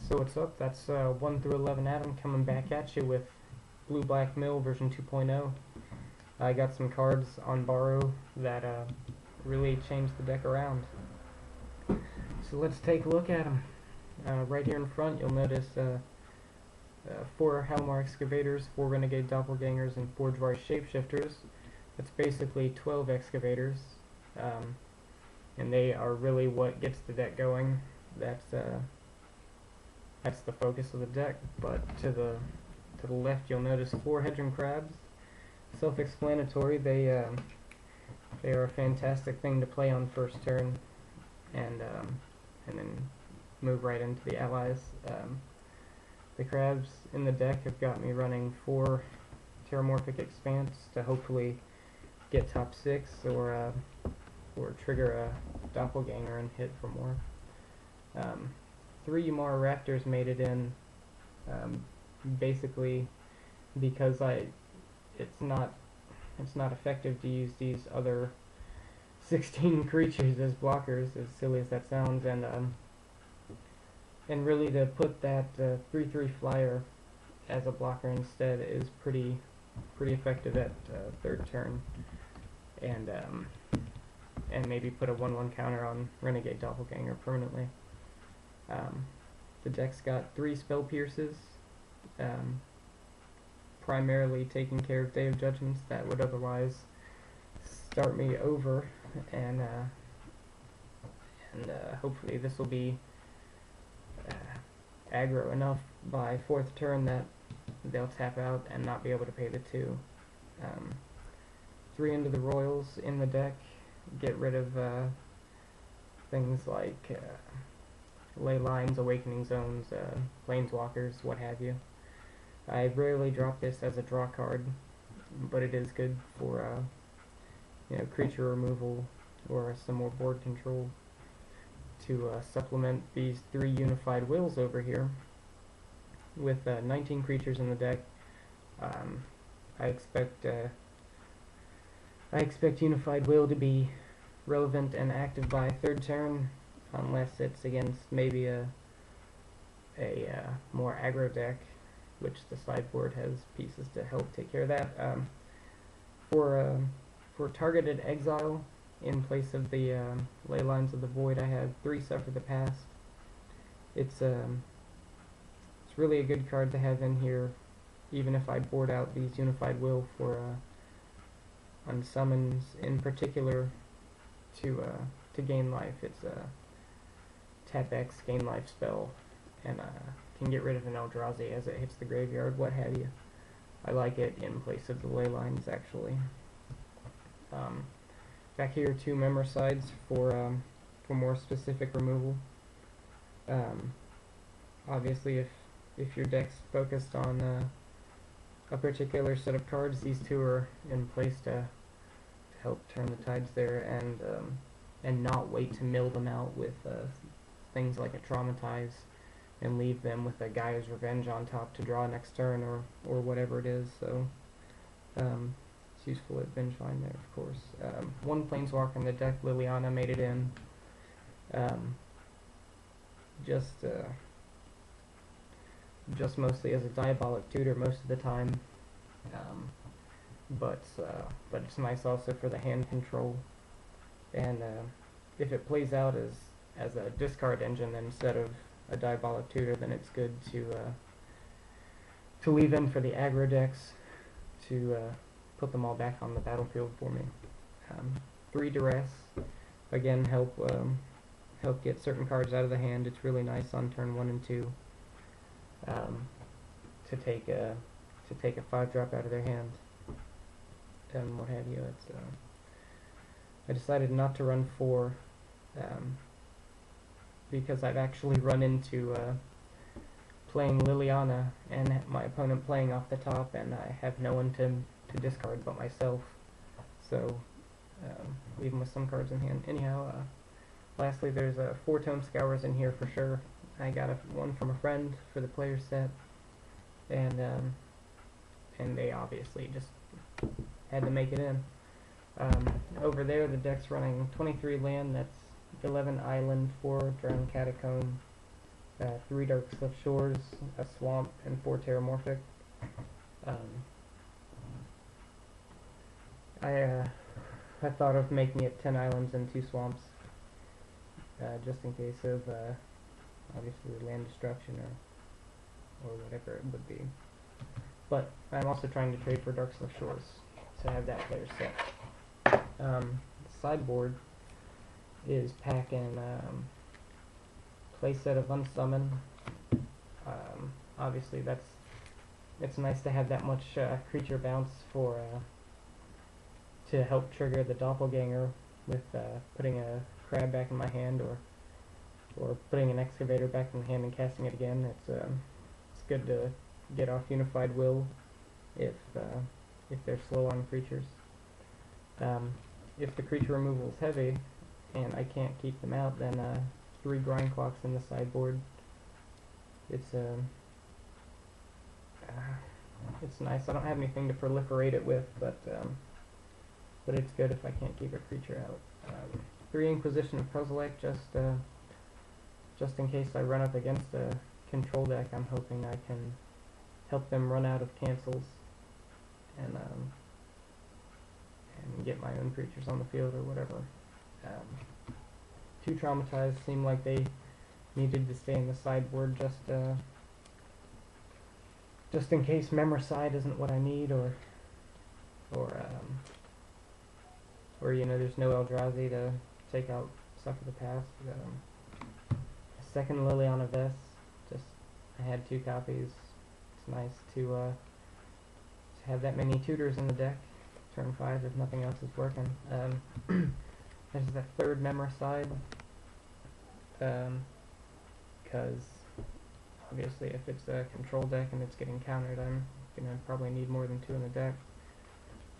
So what's up? That's 1 through 11 Adam coming back at you with Blue Black Mill version 2.0. I got some cards on borrow that really changed the deck around. So let's take a look at them. Right here in front you'll notice 4 Halimar Excavators, 4 Renegade Doppelgangers, and 4 Jwari Shapeshifters. That's basically 12 Excavators, and they are really what gets the deck going. That's the focus of the deck. But to the left you'll notice 4 Hedron Crabs. Self-explanatory. They are a fantastic thing to play on first turn, and then move right into the allies. The crabs in the deck have got me running 4 Terramorphic Expanse to hopefully get top 6 or trigger a Doppelganger and hit for more. 3 Umara Raptors made it in, basically because it's not effective to use these other 16 creatures as blockers, as silly as that sounds, and really to put that 3/3 flyer as a blocker instead is pretty effective at third turn, and maybe put a 1/1 counter on Renegade Doppelganger permanently. The deck's got 3 Spell Pierces, primarily taking care of Day of Judgments that would otherwise start me over, and hopefully this will be aggro enough by 4th turn that they'll tap out and not be able to pay the 2. 3 Into the Royals in the deck, get rid of things like Ley Lines, Awakening Zones, Planeswalkers, what have you. I rarely drop this as a draw card, but it is good for creature removal or some more board control to supplement these 3 Unified Wills over here. With 19 creatures in the deck, I expect Unified Will to be relevant and active by 3rd turn, unless it's against maybe a more aggro deck, which the sideboard has pieces to help take care of that. For targeted exile, in place of the Ley Lines of the Void, I have 3 Suffer the Past. It's really a good card to have in here, even if I board out these Unified Will for on summons in particular to gain life. It's a tap X, gain life spell, and can get rid of an Eldrazi as it hits the graveyard, what have you. I like it in place of the Ley Lines, actually. Back here, 2 Memoricides for more specific removal. Obviously, if your deck's focused on a particular set of cards, these 2 are in place to help turn the tides there, and not wait to mill them out with things like a Traumatize and leave them with a Gaia's Revenge on top to draw next turn or whatever it is. So it's useful at Vengevine there, of course. 1 Planeswalker in the deck, Liliana, made it in. Just mostly as a Diabolic Tutor most of the time, but it's nice also for the hand control, and if it plays out as a discard engine instead of a Diabolic Tutor, then it's good to leave in for the aggro decks to put them all back on the battlefield for me. 3 Duress, again, help get certain cards out of the hand. It's really nice on turn 1 and 2 to take a 5-drop out of their hand and what have you. I decided not to run 4 because I've actually run into playing Liliana and my opponent playing off the top, and I have no one to discard but myself, so leave them with some cards in hand. Anyhow, lastly, there's 4 Tome Scours in here for sure. I got one from a friend for the player set, and they obviously just had to make it in. Over there, the deck's running 23 land, that's 11 Island, 4 Drowned Catacomb, 3 Dark Cliff Shores, a Swamp, and 4 Terramorphic. I thought of making it 10 islands and 2 swamps, just in case of obviously land destruction or whatever it would be. But I'm also trying to trade for Dark Cliff Shores to have that player set. Sideboard is packing playset of Unsummon. Obviously it's nice to have that much creature bounce for to help trigger the Doppelganger with putting a crab back in my hand or putting an excavator back in the hand and casting it again. It's good to get off Unified Will if they're slow on creatures. If the creature removal is heavy and I can't keep them out, then 3 Grind Clocks in the sideboard. It's nice. I don't have anything to proliferate it with, but it's good if I can't keep a creature out. 3 Inquisition of Kozilek, just in case I run up against a control deck. I'm hoping I can help them run out of cancels and get my own creatures on the field or whatever. 2 Traumatized seem like they needed to stay in the sideboard just in case Memoricide isn't what I need, or you know, there's no Eldrazi to take out Suffer the Past. A 2nd Liliana Vess, I had 2 copies. It's nice to have that many tutors in the deck. Turn 5 if nothing else is working. There's the 3rd Memoricide, because obviously if it's a control deck and it's getting countered, I'm gonna probably need more than 2 in the deck.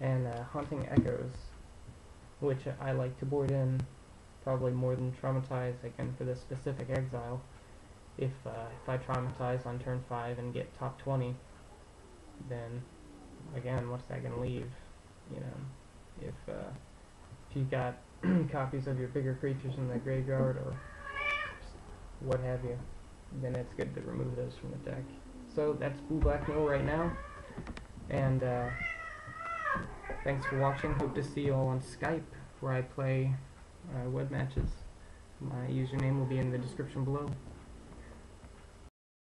And Haunting Echoes, which I like to board in probably more than Traumatize, again for this specific exile. If I Traumatize on turn 5 and get top 20, then again, what's that gonna leave? You know, if you got copies of your bigger creatures in the graveyard or what have you, then it's good to remove those from the deck. So that's Blue Black Mill right now, and thanks for watching. Hope to see you all on Skype where I play web matches. My username will be in the description below.